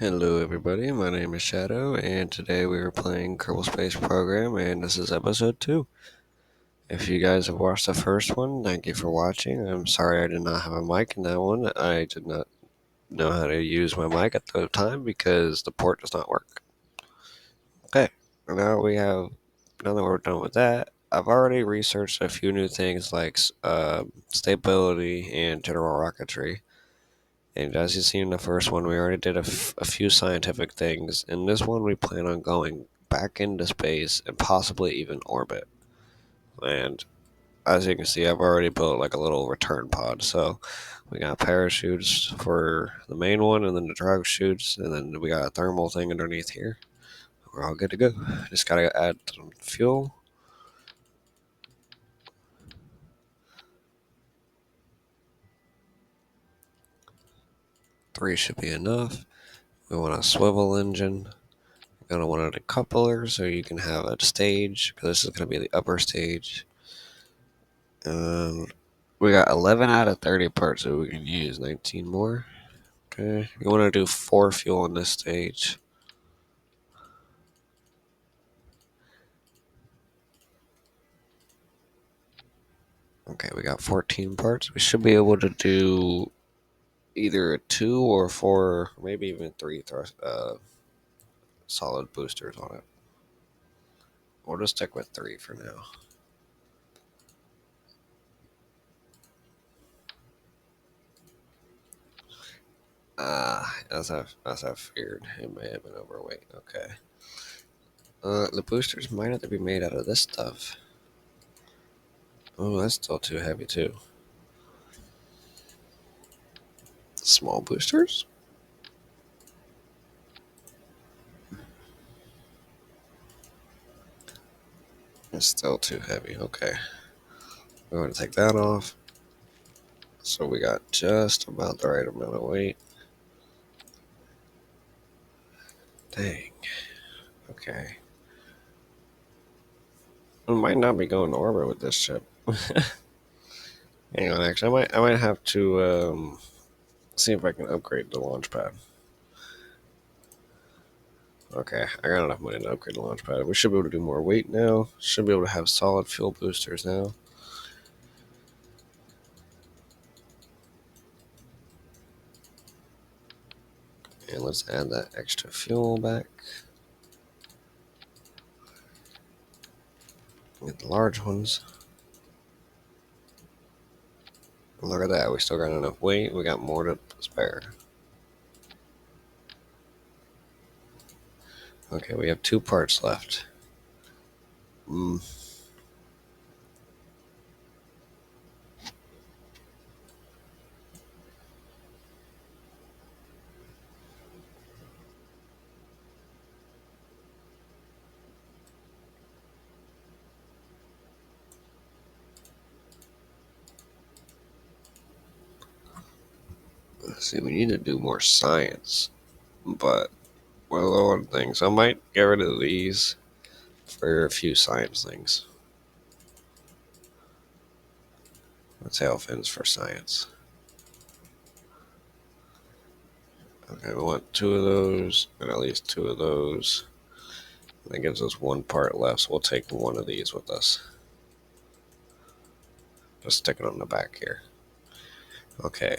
Hello everybody, my name is Shadow, and today we are playing Kerbal Space Program, and this is episode 2. If you guys have watched the first one, thank you for watching. I'm sorry I did not have a mic in that one. I did not know how to use my mic at the time because the port does not work. Okay, now that we're done with that, I've already researched a few new things like stability and general rocketry. And as you see in the first one, we already did a few scientific things. In this one, we plan on going back into space and possibly even orbit. And as you can see, I've already built like a little return pod. So we got parachutes for the main one, and then the drag chutes, and then we got a thermal thing underneath here. We're all good to go. Just gotta add some fuel. Three should be enough. We want a swivel engine. You're gonna want a decoupler so you can have a stage, because this is gonna be the upper stage. We got 11 out of 30 parts, so we can use 19 more. Okay, you want to do 4 fuel in this stage. Okay, we got 14 parts. We should be able to do either a 2 or 4, maybe even 3 solid boosters on it. We'll just stick with 3 for now. As I feared, it may have been overweight. Okay. The boosters might have to be made out of this stuff. Oh, that's still too heavy too. Small boosters? It's still too heavy. Okay. We're going to take that off. So we got just about the right amount of weight. Dang. Okay. We might not be going to orbit with this ship. Hang on, actually, I might have to see if I can upgrade the launch pad. Okay, I got enough money to upgrade the launch pad. We should be able to do more weight now. Should be able to have solid fuel boosters now. And let's add that extra fuel back. Get the large ones. Look at that, we still got enough weight. We got more to spare. Okay, we have 2 parts left. See, we need to do more science, but we're low on things. I might get rid of these for a few science things. Tail fins for science. Okay, we want 2 of those and at least 2 of those. That gives us 1 part left, so we'll take 1 of these with us. Just stick it on the back here. Okay.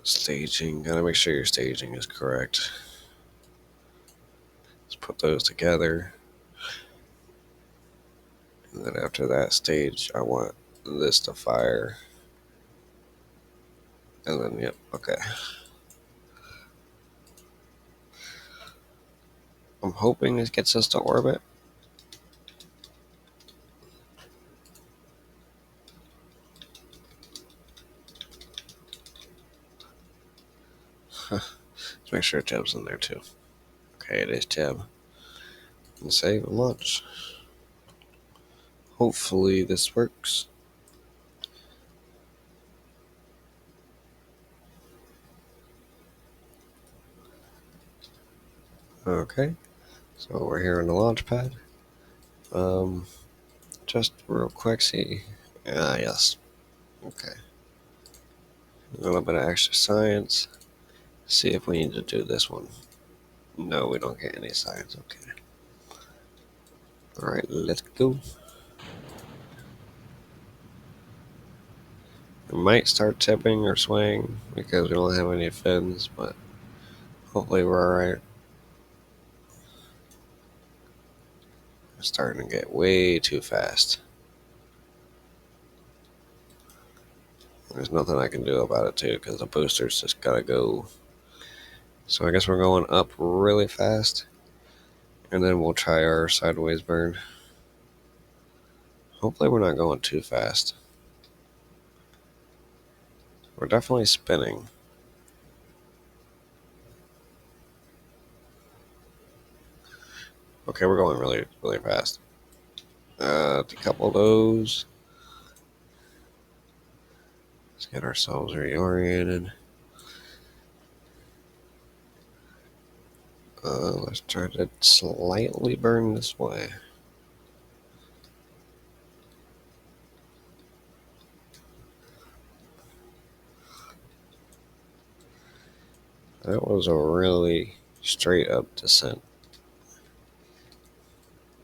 Staging. Gotta make sure your staging is correct. Let's put those together. And then after that stage, I want this to fire. And then, yep, okay. I'm hoping this gets us to orbit. Let's make sure Jeb's in there too. Okay, it is Jeb. And save and launch. Hopefully this works. Okay, so we're here on the launch pad. Just real quick, see. Ah, yes. Okay. A little bit of extra science. See if we need to do this one. No, we don't get any science. Okay. Alright, let's go. It might start tipping or swaying because we don't have any fins, but hopefully we're alright. It's starting to get way too fast. There's nothing I can do about it too because the booster's just gotta go. So I guess we're going up really fast, and then we'll try our sideways burn. Hopefully we're not going too fast. We're definitely spinning. Okay, we're going really, really fast. Decouple those. Let's get ourselves reoriented. Let's try to slightly burn this way. That was a really straight up descent.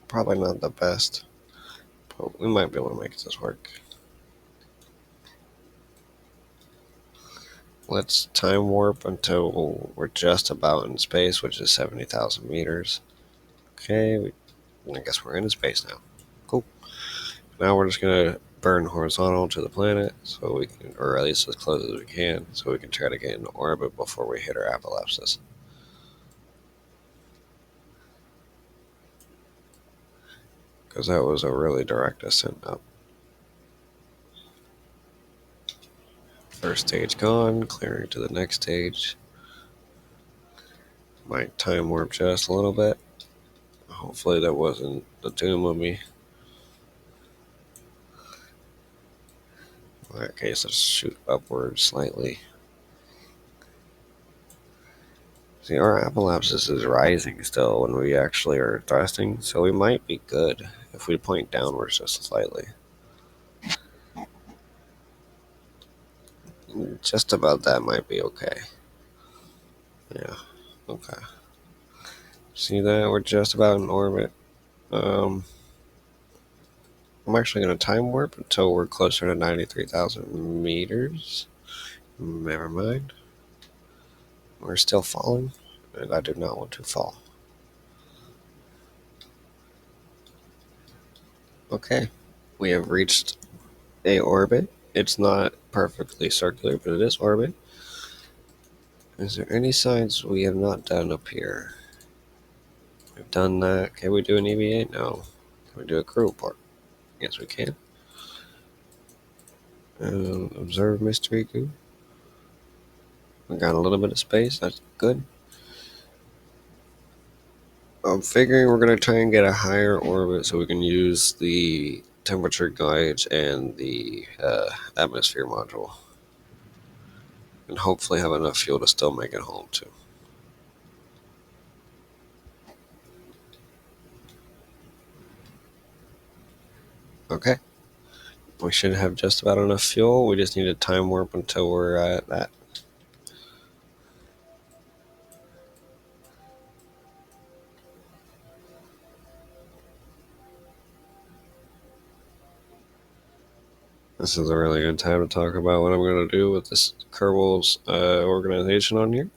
Probably not the best, but we might be able to make this work. Let's time warp until we're just about in space, which is 70,000 meters. Okay, I guess we're in space now. Cool. Now we're just gonna burn horizontal to the planet, so we can, or at least as close as we can, so we can try to get into orbit before we hit our apoapsis. Because that was a really direct ascent up. First stage gone, clearing to the next stage. Might time warp just a little bit. Hopefully that wasn't the doom of me. In that case, let's shoot upward slightly. See, our apoapsis is rising still when we actually are thrusting, so we might be good if we point downwards just slightly. Just about that might be okay. Yeah, okay. See that? We're just about in orbit. I'm actually going to time warp until we're closer to 93,000 meters. Never mind. We're still falling, and I do not want to fall. Okay, we have reached a orbit. It's not perfectly circular, but it is orbit. Is there any science we have not done up here? We've done that. Can we do an EVA? No. Can we do a crew report? Yes, we can. Observe mystery goo. We got a little bit of space. That's good. I'm figuring we're going to try and get a higher orbit so we can use the temperature gauge and the atmosphere module. And hopefully have enough fuel to still make it home too. Okay. We should have just about enough fuel. We just need to time warp until we're at that. This is a really good time to talk about what I'm going to do with this Kerbals organization on here.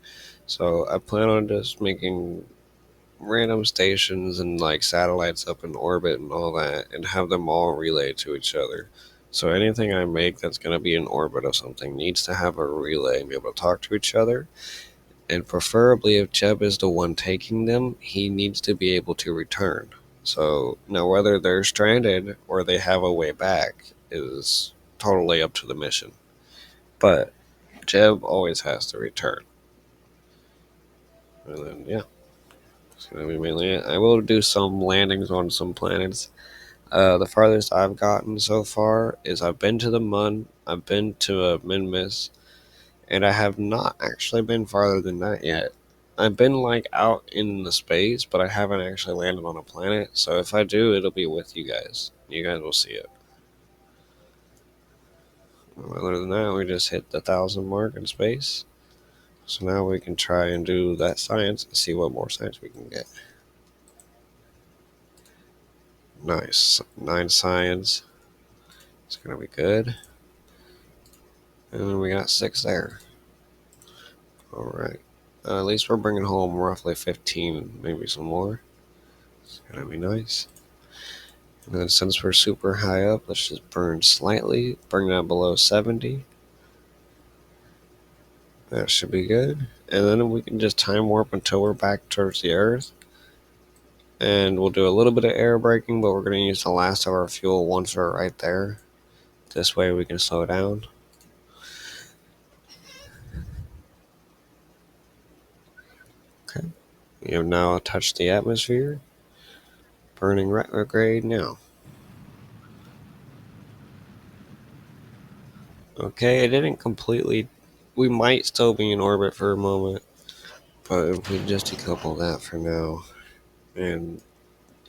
So I plan on just making random stations and like satellites up in orbit and all that, and have them all relay to each other. So anything I make that's going to be in orbit of something needs to have a relay and be able to talk to each other. And preferably, if Jeb is the one taking them, he needs to be able to return. So now, whether they're stranded or they have a way back is totally up to the mission. But Jeb always has to return. And then, yeah, it's going to be mainly it. I will do some landings on some planets. The farthest I've gotten so far is I've been to the Mun, I've been to Minmus, and I have not actually been farther than that yet. I've been like out in the space, but I haven't actually landed on a planet. So if I do, it'll be with you guys. You guys will see it. Other than that, we just hit the 1,000 mark in space. So now we can try and do that science and see what more science we can get. Nice. 9 science. It's going to be good. And then we got 6 there. Alright. At least we're bringing home roughly 15, maybe some more. It's going to be nice. And then since we're super high up, let's just burn slightly. Bring that below 70. That should be good. And then we can just time warp until we're back towards the Earth. And we'll do a little bit of air braking, but we're going to use the last of our fuel once we're right there. This way we can slow down. Okay. We have now touched the atmosphere. Burning retrograde now. Okay, it didn't completely... We might still be in orbit for a moment, but if we just decouple that for now and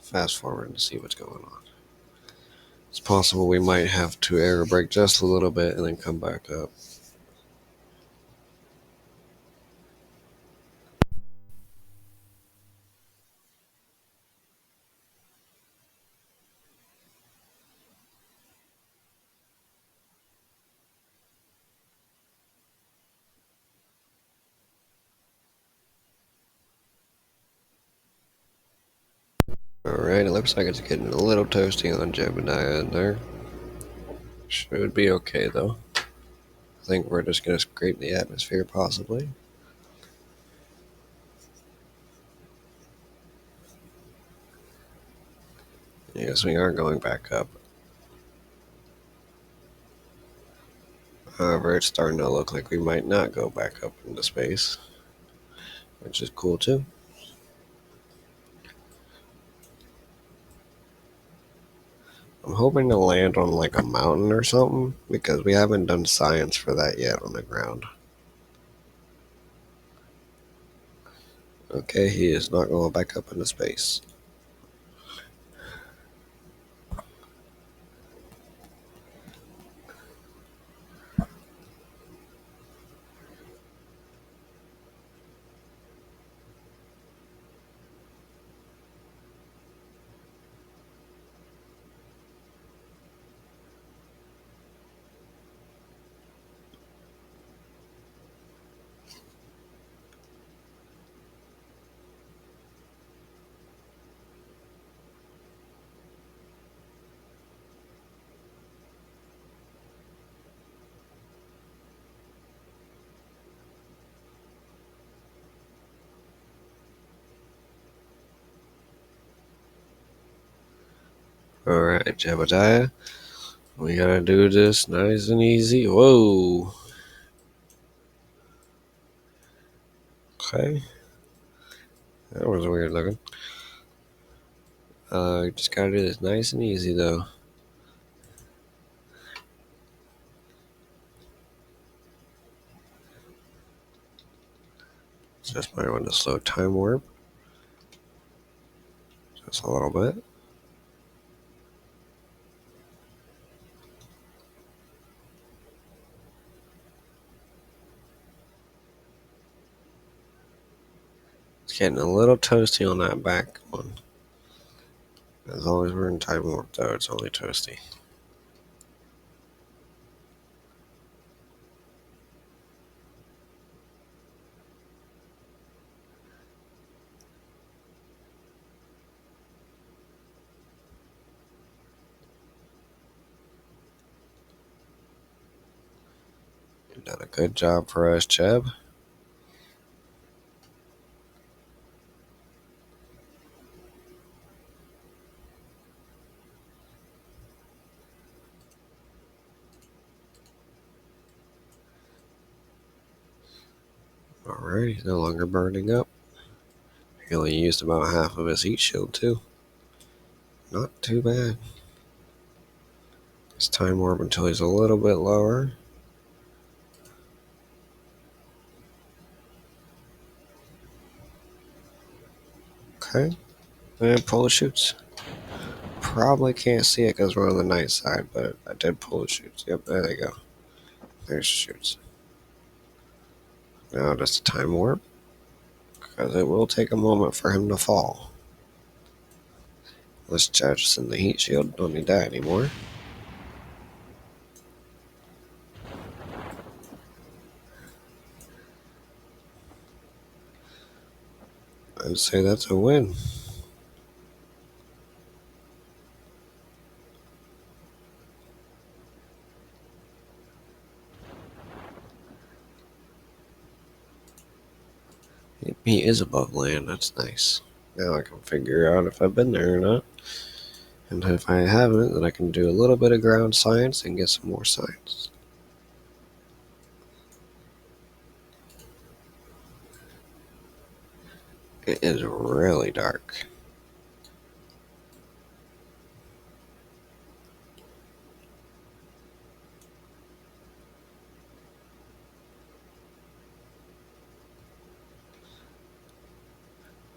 fast forward to see what's going on. It's possible we might have to air brake just a little bit and then come back up. Alright, it looks like it's getting a little toasty on Jebediah in there. Should be okay though. I think we're just going to scrape the atmosphere possibly. Yes, we are going back up. However, it's starting to look like we might not go back up into space, which is cool too. I'm hoping to land on like a mountain or something, because we haven't done science for that yet on the ground. Okay, he is not going back up into space. Alright, Jebediah. We gotta do this nice and easy. Whoa. Okay. That was weird looking. Just gotta do this nice and easy though. Just might want to slow time warp. Just a little bit. It's getting a little toasty on that back one. As long as we're in time warp though, it's only toasty. You've done a good job for us, Jeb. Alright, he's no longer burning up. He only used about half of his heat shield too. Not too bad. Let's time warp until he's a little bit lower. Okay. And pull the chutes. Probably can't see it because we're on the night side, but I did pull the chutes. Yep, there they go. There she shoots. Now just a time warp, because it will take a moment for him to fall. Let's jettison the heat shield. Don't need that anymore. I'd say that's a win. He is above land. That's nice. Now I can figure out if I've been there or not. And if I haven't, then I can do a little bit of ground science and get some more science. It is really dark.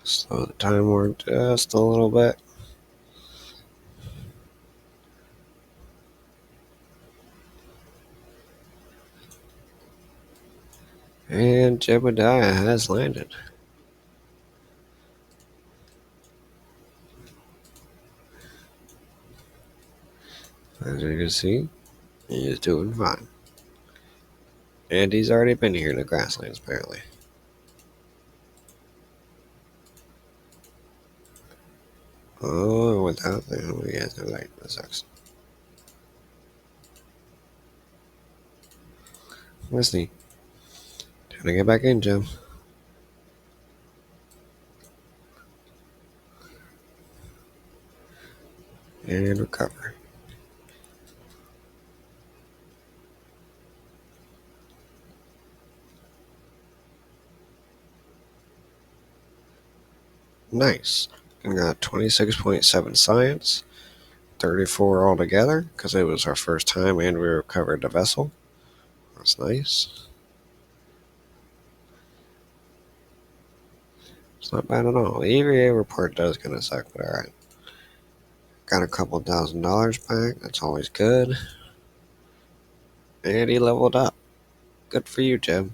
Slow the time warp just a little bit. And Jebediah has landed. As you can see, he is doing fine. And he's already been here in the grasslands, apparently. Oh, without them, we have to like this sucks. Listening. Time to get back in, Jim. And recover. Nice. We got 26.7 science, 34 altogether, because it was our first time and we recovered the vessel. That's nice. It's not bad at all. The EVA report does kind of suck, but alright. Got a couple $1,000 back. That's always good. And he leveled up. Good for you, Jim.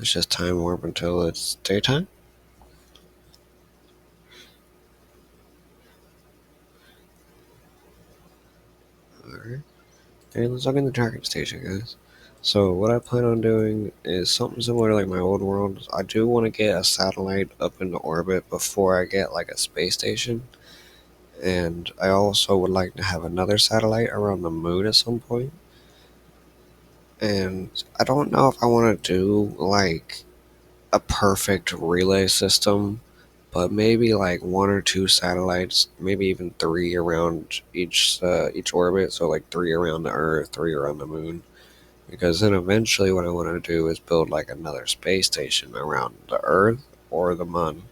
Let's just time warp until it's daytime. Alright. And let's look in the tracking station, guys. So what I plan on doing is something similar to like my old world. I do want to get a satellite up into orbit before I get like a space station. And I also would like to have another satellite around the moon at some point. And I don't know if I want to do like a perfect relay system, but maybe like one or two satellites, maybe even three around each orbit. So like three around the Earth, three around the moon. Because then eventually what I want to do is build like another space station around the Earth or the Moon.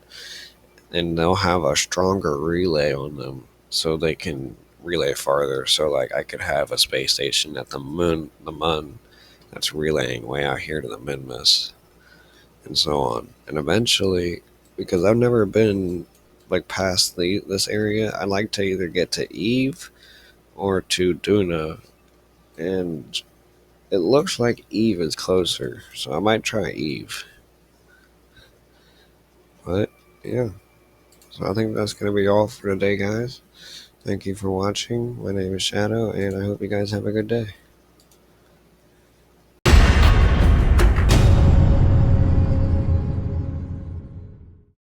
And they'll have a stronger relay on them so they can relay farther. So like I could have a space station at the moon that's relaying way out here to the Minmus and so on. And eventually, because I've never been like past this area, I'd like to either get to Eve or to Duna. And it looks like Eve is closer, so I might try Eve. But yeah, so I think that's going to be all for today, guys. Thank you for watching. My name is Shadow, and I hope you guys have a good day.